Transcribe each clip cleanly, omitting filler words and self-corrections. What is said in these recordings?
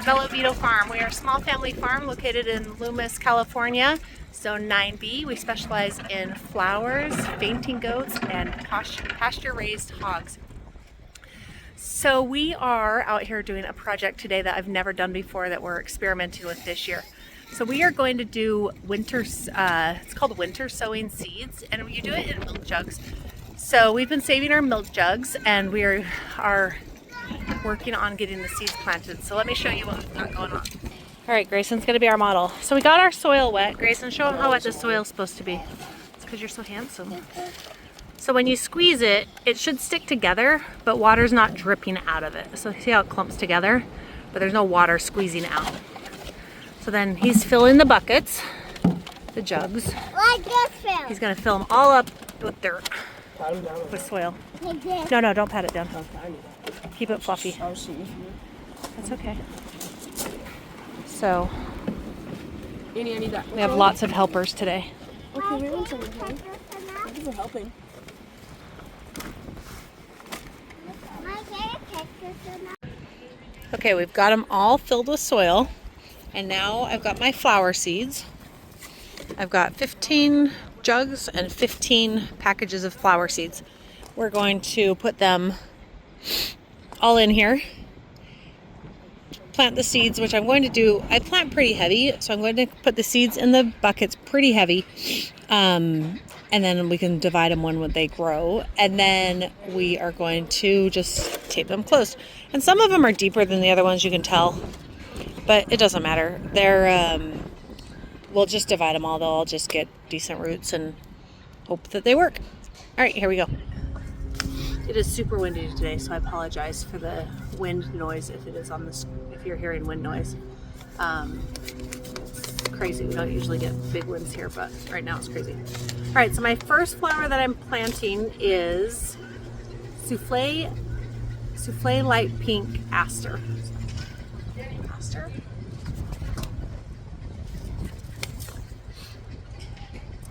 Bella Vito Farm. We are a small family farm located in Loomis, California, Zone 9B. We specialize in flowers, fainting goats, and pasture-raised hogs. So we are out here doing a project today that I've never done before that we're experimenting with this year. So we are going to do it's called winter sowing seeds, and you do it in milk jugs. So we've been saving our milk jugs, and we are working on getting the seeds planted. So let me show you what we've got going on. All right, Grayson's gonna be our model. So we got our soil wet. Grayson, show them how wet the soil's supposed to be. It's because you're so handsome. So when you squeeze it, it should stick together, but water's not dripping out of it. So see how it clumps together, but there's no water squeezing out. So then he's filling the buckets, the jugs. Like this fill. He's gonna fill them all up with dirt, with soil. Like this. No, don't pat it down. Keep it fluffy. That's okay. So Annie, I need that. we have lots of helpers today. Okay, we want some. Thank you for helping. Okay, we've got them all filled with soil, and now I've got my flower seeds. I've got 15 jugs and 15 packages of flower seeds. We're going to put them all in here, plant the seeds, which I'm going to do. I plant pretty heavy, so I'm going to put the seeds in the buckets pretty heavy, and then we can divide them when they grow, and then we are going to just tape them closed. And some of them are deeper than the other ones, you can tell, but it doesn't matter. We'll just divide them all. They'll all just get decent roots and hope that they work. All right, here we go. It is super windy today, so I apologize for the wind noise if you're hearing wind noise. It's crazy. We don't usually get big winds here, but right now it's crazy. All right, so my first flower that I'm planting is Souffle Light Pink Aster. Aster?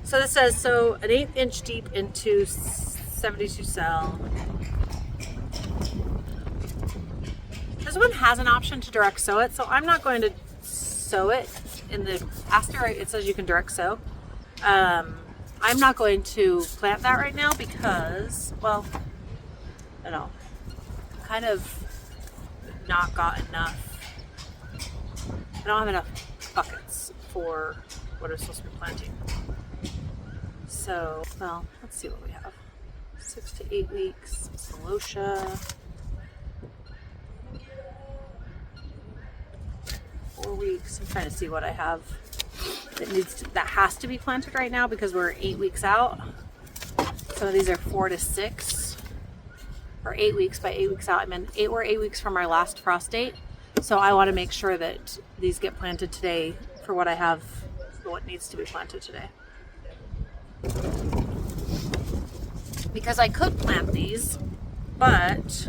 So this says, so an 1/8 inch deep into 72 cell. This one has an option to direct sow it, so I'm not going to sow it in the aster. It says you can direct sow. I'm not going to plant that right now because, well, I don't know, kind of not got enough. I don't have enough buckets for what I'm supposed to be planting. So, well, let's see what we have. 6 to 8 weeks, celosia. 4 weeks. I'm trying to see what I have that has to be planted right now because we're 8 weeks out. Some of these are 4 to 6 or 8 weeks. By 8 weeks out, I mean we're 8 weeks from our last frost date. So I want to make sure that these get planted today for what I have, what needs to be planted today. Because I could plant these, but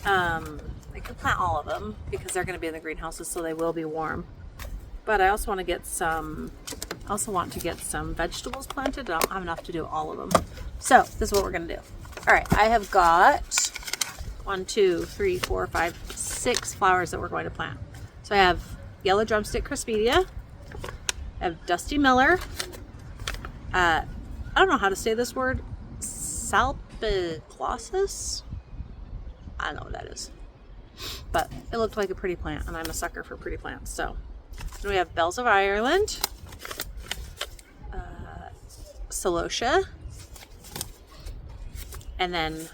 I could plant all of them because they're going to be in the greenhouses, so they will be warm. But I also want to get some. Vegetables planted. I don't have enough to do all of them. So this is what we're going to do. All right, I have got 1, 2, 3, 4, 5, 6 flowers that we're going to plant. So I have yellow drumstick cresspedia. I have Dusty Miller. I don't know how to say this word. Salpiclossus? I don't know what that is. But it looked like a pretty plant, and I'm a sucker for pretty plants. So then we have Bells of Ireland. Celosia. And then,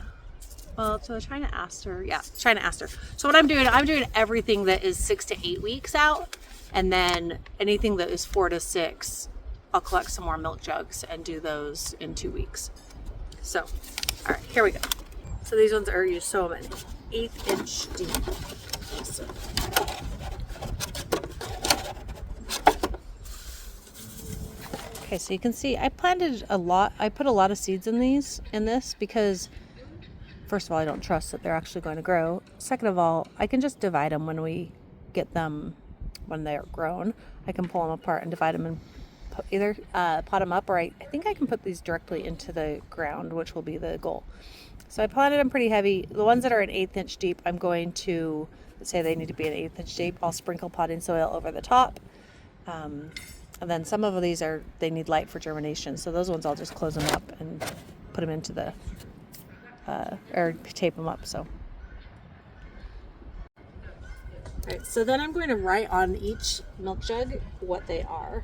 well, so China Aster. Yeah, China Aster. So what I'm doing everything that is 6 to 8 weeks out. And then anything that is 4 to 6, I'll collect some more milk jugs and do those in 2 weeks. So, all right, here we go. So these ones are so many. 1/8 inch deep. So. Okay, so you can see I planted a lot. I put a lot of seeds in this because, first of all, I don't trust that they're actually going to grow. Second of all, I can just divide them when we get them, when they're grown. I can pull them apart and divide them and either pot them up, or I think I can put these directly into the ground, which will be the goal. So I planted them pretty heavy. The ones that are an 1/8 inch deep, I'm going to say they need to be an 1/8 inch deep. I'll sprinkle potting soil over the top. And then some of these they need light for germination. So those ones I'll just close them up and put them into the, or tape them up. So. All right, so then I'm going to write on each milk jug what they are.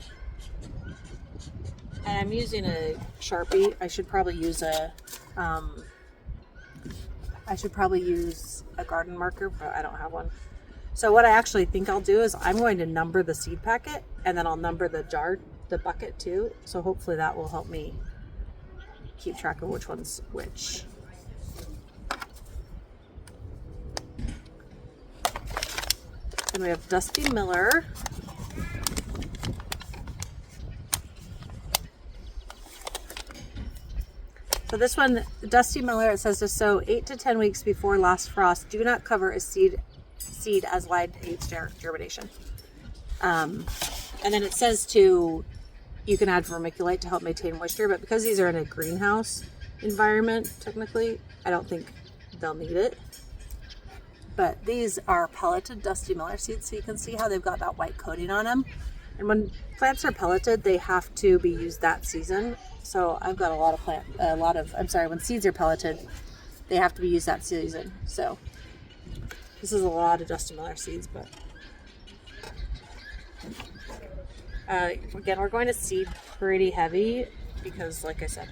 And I'm using a Sharpie. I should probably use a garden marker, but I don't have one. So what I actually think I'll do is I'm going to number the seed packet, and then I'll number the bucket too. So hopefully that will help me keep track of which one's which. And we have Dusty Miller. So this one, Dusty Miller, it says to sow 8 to 10 weeks before last frost. Do not cover a seed as light aids germination. And then it says you can add vermiculite to help maintain moisture, but because these are in a greenhouse environment, technically, I don't think they'll need it. But these are pelleted Dusty Miller seeds, so you can see how they've got that white coating on them. And when plants are pelleted, they have to be used that season. So I've got when seeds are pelleted, they have to be used that season. So this is a lot of Dusty Miller seeds, but again, we're going to seed pretty heavy because, like I said,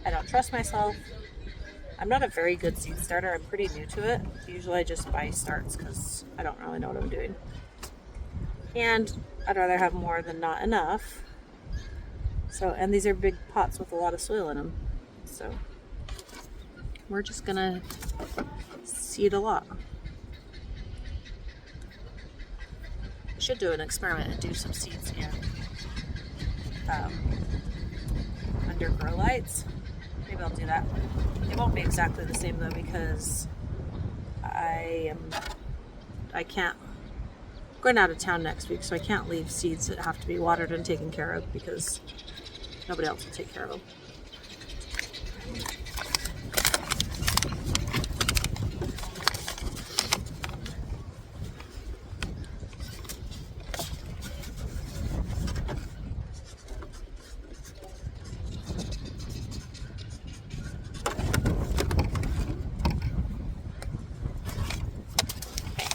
I don't trust myself. I'm not a very good seed starter. I'm pretty new to it. Usually I just buy starts because I don't really know what I'm doing. And I'd rather have more than not enough. So, and these are big pots with a lot of soil in them. So we're just gonna seed a lot. I should do an experiment and do some seeds in under grow lights. Maybe I'll do that. It won't be exactly the same though, because I'm going out of town next week, so I can't leave seeds that have to be watered and taken care of because nobody else will take care of them.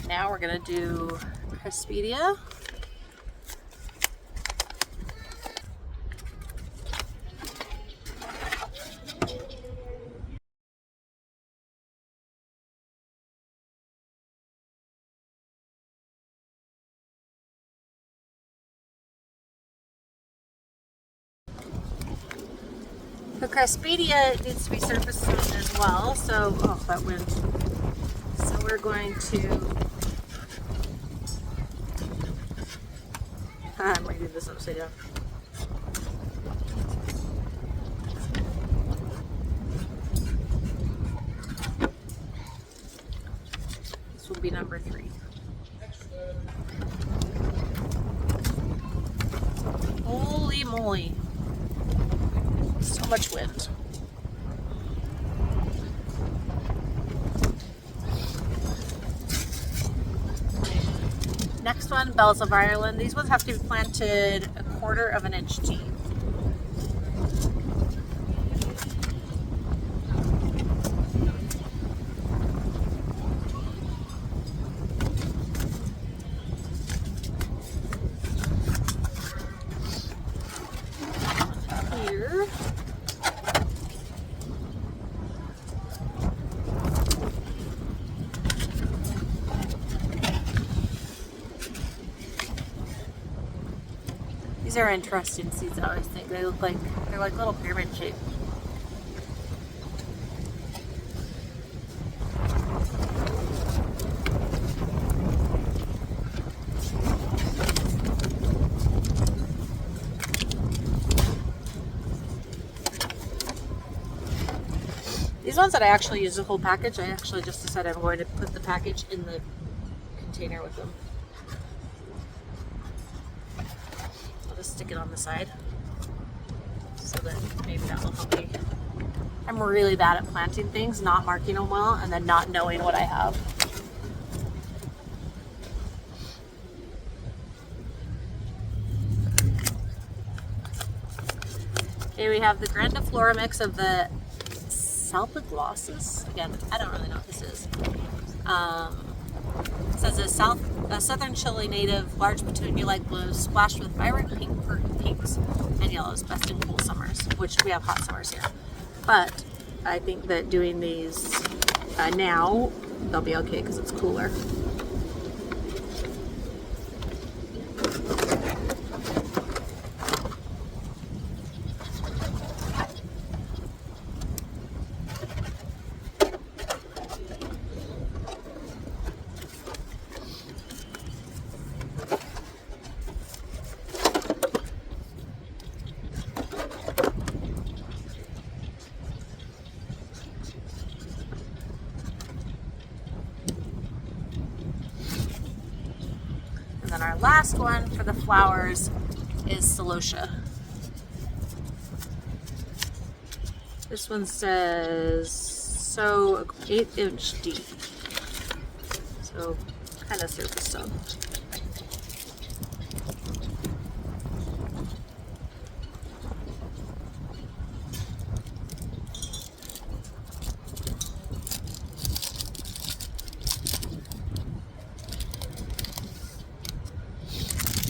Now we're gonna do Cresspedia. The Cresspedia needs to be surface sown as well, so, oh, that wind. So we're going to, I'm reading this upside down. This will be number 3. Holy moly. So much wind. Next one, Bells of Ireland. These ones have to be planted 1/4 of an inch deep. Here. These are interesting seeds, I always think. They're like little pyramid shape. These ones that I actually use the whole package, I actually just decided I'm going to put the package in the container with them. I'll just stick it on the side. then maybe that will help me. I'm really bad at planting things, not marking them well, and then not knowing what I have. Okay, we have the Grandiflora mix of the Salpiglossus. Again, I don't really know what this is. It says a southern Chile native, large petunia-like blooms splashed with vibrant pinks and yellows, best in cool summers, which we have hot summers here. But I think that doing these now, they'll be okay because it's cooler. And then our last one for the flowers is Celosia. This one says sow 8-inch deep. So kind of surface sown.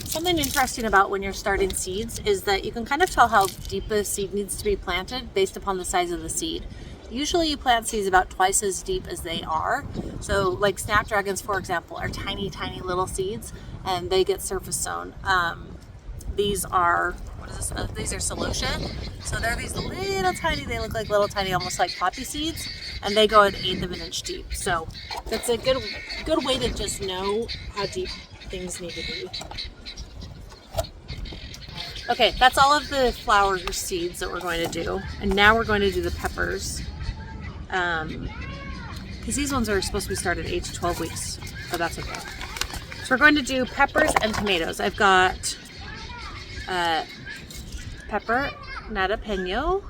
Something interesting about when you're starting seeds is that you can kind of tell how deep a seed needs to be planted based upon the size of the seed. Usually you plant seeds about twice as deep as they are. So like snapdragons, for example, are tiny, tiny little seeds and they get surface sown. These are, what is this? These are Celosia. So they're these little tiny, they look like little tiny, almost like poppy seeds, and they go an 1/8 of an inch deep. So that's a good way to just know how deep things need to be. Okay, that's all of the flower seeds that we're going to do. And now we're going to do the peppers. Because these ones are supposed to be started 8 to 12 weeks, but that's okay. So we're going to do peppers and tomatoes. I've got pepper jalapeno.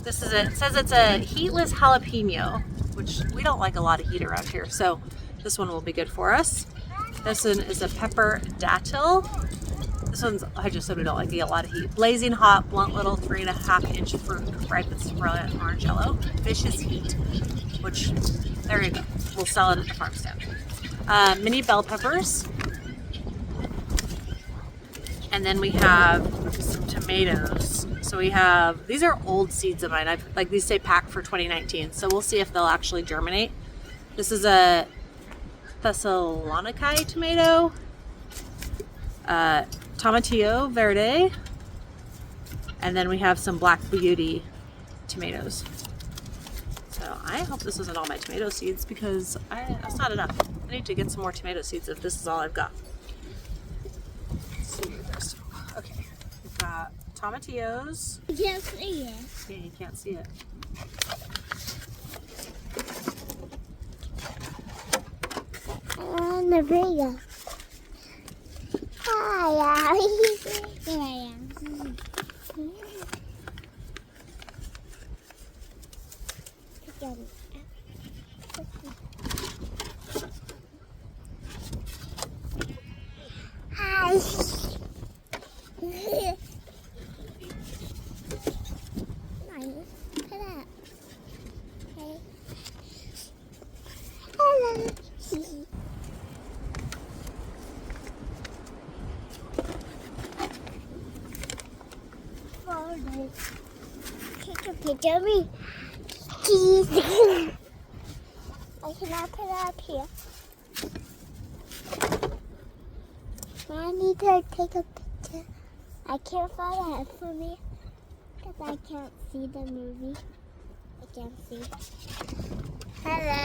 This is it says it's a heatless jalapeno, which we don't like a lot of heat around here, so this one will be good for us. This one is a pepper datil. This one's, I just said we don't like to get a lot of heat. Blazing hot, blunt little 3.5-inch fruit, ripens brilliant orange yellow. Vicious heat, which, there you go. We'll sell it at the farm stand. Mini bell peppers. And then we have some tomatoes. So we have, these are old seeds of mine. Like these say packed for 2019. So we'll see if they'll actually germinate. This is a Thessaloniki tomato. Tomatillo verde, and then we have some Black Beauty tomatoes. So I hope this isn't all my tomato seeds because that's not enough. I need to get some more tomato seeds if this is all I've got. Let's see what there's. Okay, we've got tomatillos. You can't see it. Yeah, you can't see it. The video. Hi, here I am. Hi. Nice. Look at that. Okay. Hello. Take a picture of me. Please. I cannot put it up here. I need to take a picture. I can't find a head for me because I can't see the movie. I can't see. Hello.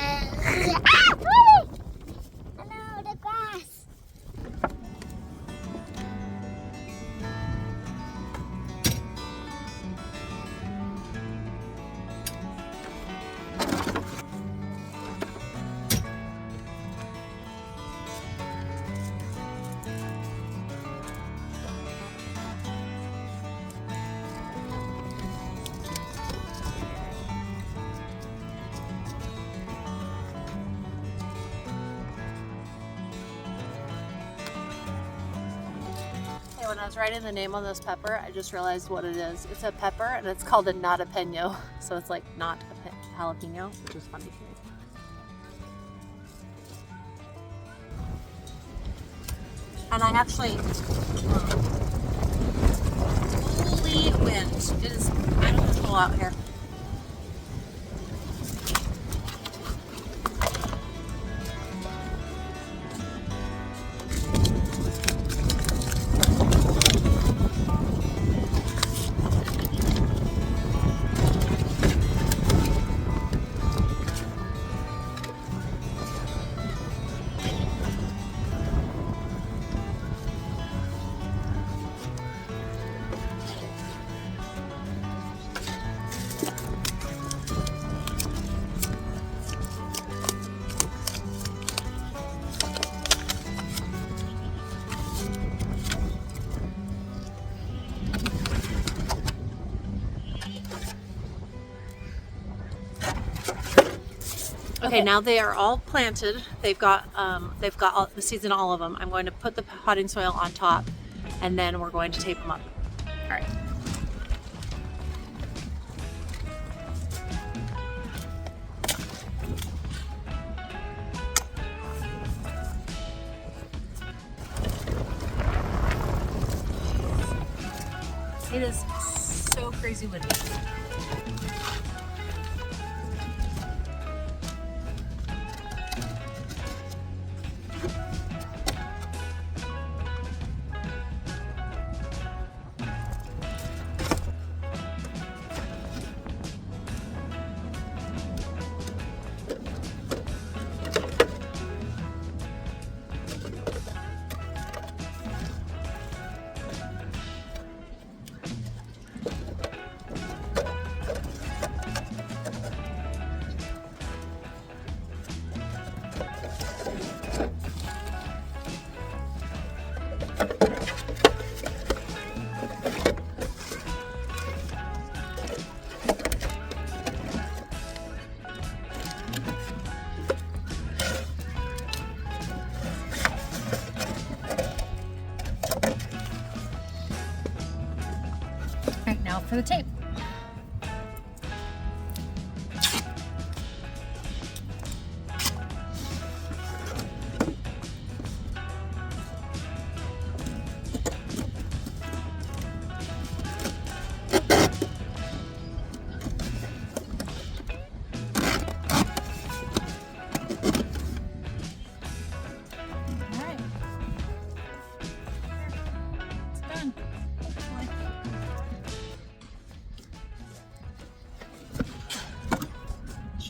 Ah, oh no, the grass. when I was writing the name on this pepper, I just realized what it is. It's a pepper, and it's called a jalapeno. So it's like not a jalapeno, which is funny to me. And I actually, holy wind. It is out of control out here. Okay, now they are all planted. They've got all, the seeds in all of them. I'm going to put the potting soil on top, and then we're going to tape them up. All right. It is so crazy windy. Right, now for the tape.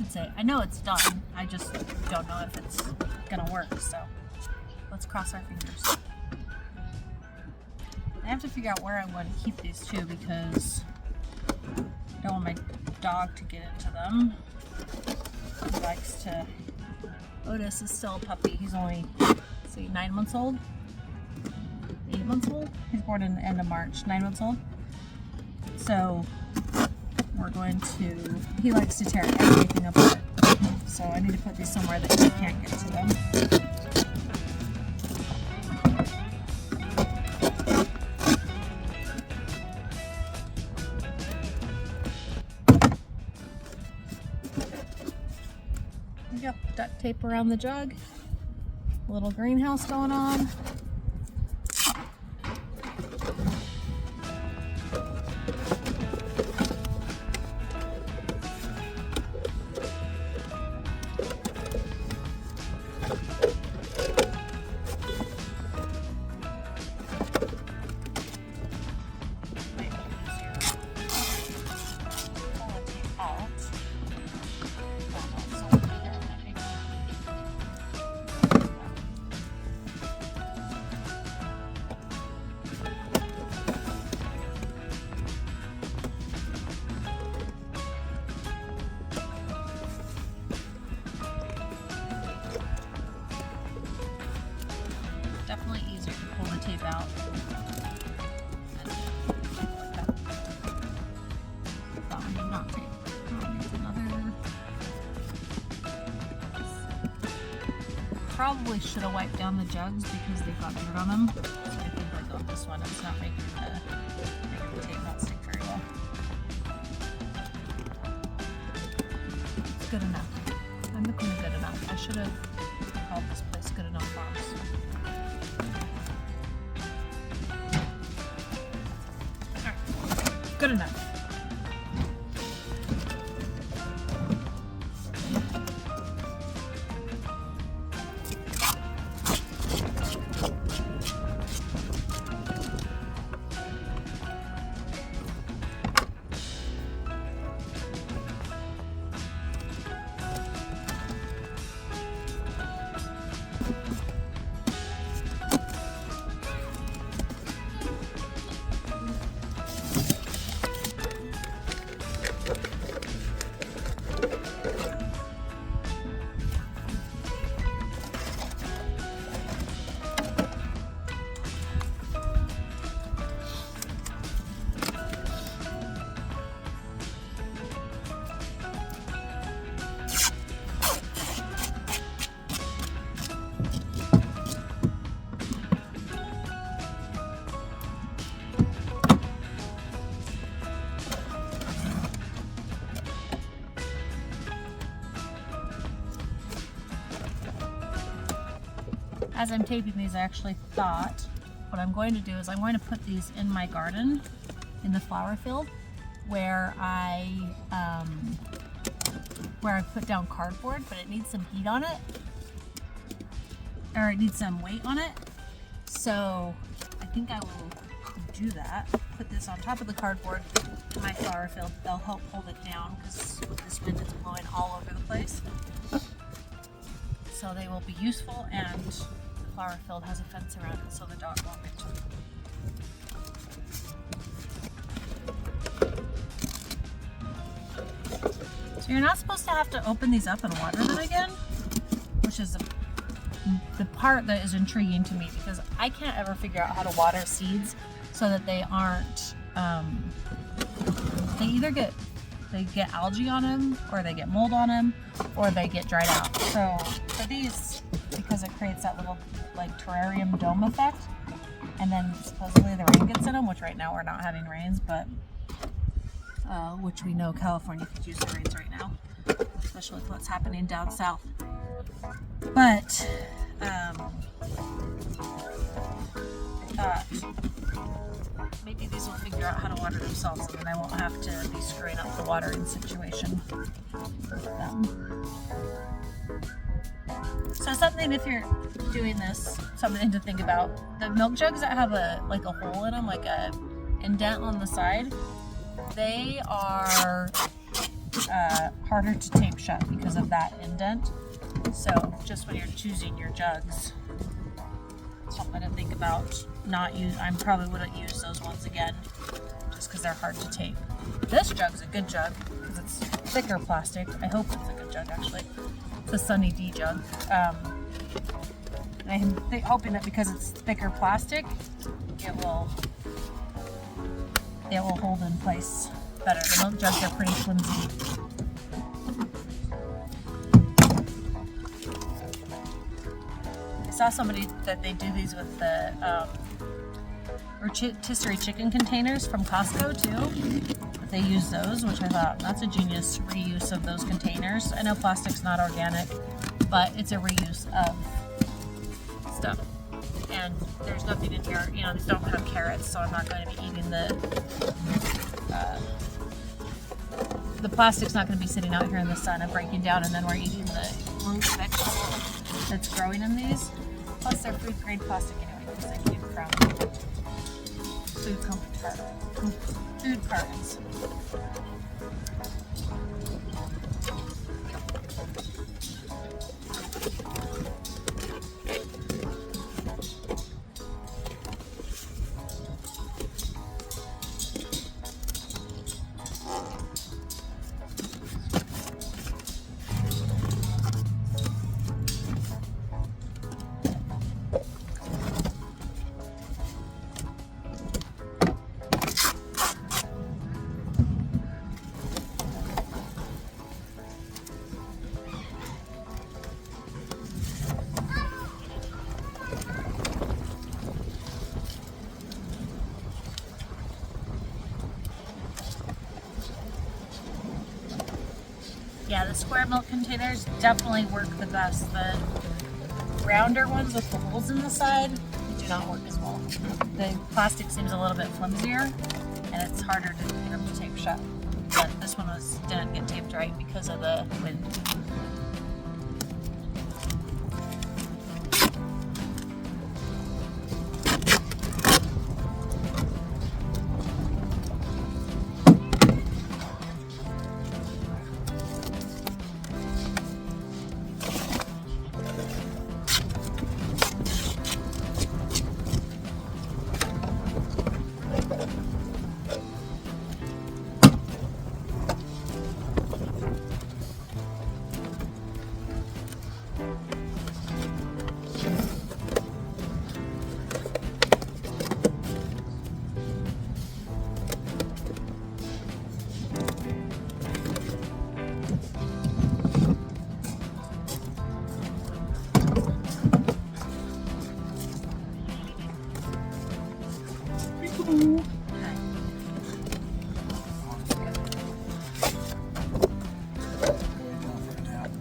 Say I know it's done, I just don't know if it's gonna work, so let's cross our fingers. I have to figure out where I'm going to keep these two because I don't want my dog to get into them. He likes to. Otis is still a puppy. He's only, let's see, 9 months old? 8 months old? He's born in the end of March. 9 months old. So we're going to, he likes to tear everything apart. So I need to put these somewhere that he can't get to them. Yep, duct tape around the jug. A little greenhouse going on. Definitely easier to pull the tape out. That one did not tape. Another. Probably should have wiped down the jugs because they've got dirt on them. So I think like So this one, it's not making the tape not stick very well. It's good enough. I'm looking good enough. I should have called this place Good Enough Farms. Alright, good enough. As I'm taping these, I actually thought what I'm going to do is I'm going to put these in my garden in the flower field where I put down cardboard, but it needs some heat on it, or it needs some weight on it. So I think I will do that. Put this on top of the cardboard in my flower field. They'll help hold it down because with this wind it's blowing all over the place. So they will be useful, and the flower field has a fence around it so the dog won't get to them. So you're not supposed to have to open these up and water them again, which is the part that is intriguing to me, because I can't ever figure out how to water seeds so that they aren't, they either get algae on them, or they get mold on them, or they get dried out. So for these, because it creates that little like terrarium dome effect, and then supposedly the rain gets in them, which right now we're not having rains, but which we know California could use the rains right now, especially with what's happening down south. But I thought maybe these will figure out how to water themselves, and then I won't have to be screwing up the watering situation with them. So something, if you're doing this, something to think about. The milk jugs that have a hole in them, like a indent on the side, they are harder to tape shut because of that indent. So just when you're choosing your jugs, something to think about. I probably wouldn't use those ones again just because they're hard to tape. This jug's a good jug because it's thicker plastic. I hope it's a good jug, actually. It's a Sunny D jug. I'm hoping that because it's thicker plastic, it will hold in place better. The milk jugs are pretty flimsy. I saw somebody that they do these with the rotisserie chicken containers from Costco too. They use those, which I thought that's a genius reuse of those containers. I know plastic's not organic, but it's a reuse of stuff. And there's nothing in here, these don't have carrots, so I'm not going to be eating the plastic's not going to be sitting out here in the sun and breaking down, and then we're eating the root vegetable that's growing in these. Plus they're food grade plastic anyway, because they came from food cartons. the square milk containers definitely work the best. The rounder ones with the holes in the side do not work as well. The plastic seems a little bit flimsier and it's harder to get them to tape shut. But this one didn't get taped right because of the wind.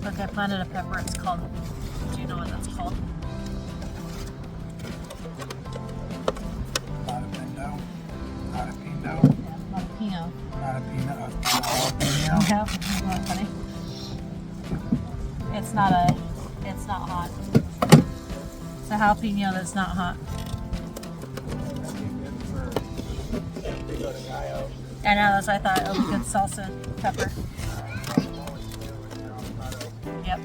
Look, I planted a pepper. It's called, do you know what that's called? Jalapeno. Yeah, isn't that funny? It's not hot. It's a jalapeno that's not hot. I know, that's what I thought. It'll be good salsa pepper. Yep.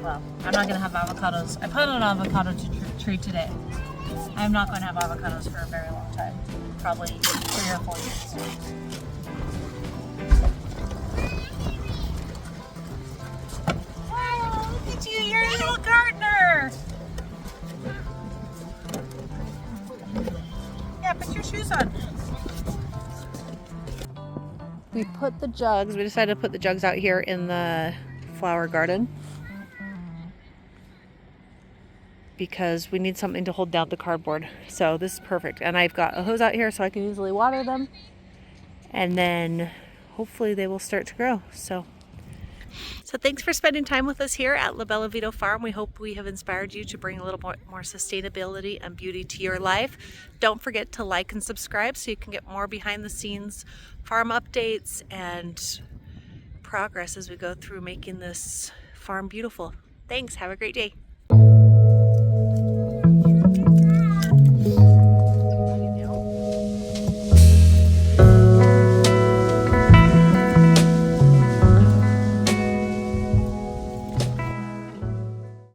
Well, I'm not gonna have avocados. I planted an avocado tree today. I'm not going to have avocados for a very long time. Probably 3 or 4 years. Oh, look at you! You're a little gardener! Yeah, put your shoes on. We decided to put the jugs out here in the flower garden because we need something to hold down the cardboard. So this is perfect. And I've got a hose out here so I can easily water them. And then hopefully they will start to grow. So thanks for spending time with us here at Bella Vito Farm. We hope we have inspired you to bring a little more sustainability and beauty to your life. Don't forget to like and subscribe so you can get more behind the scenes farm updates and progress as we go through making this farm beautiful. Thanks. Have a great day.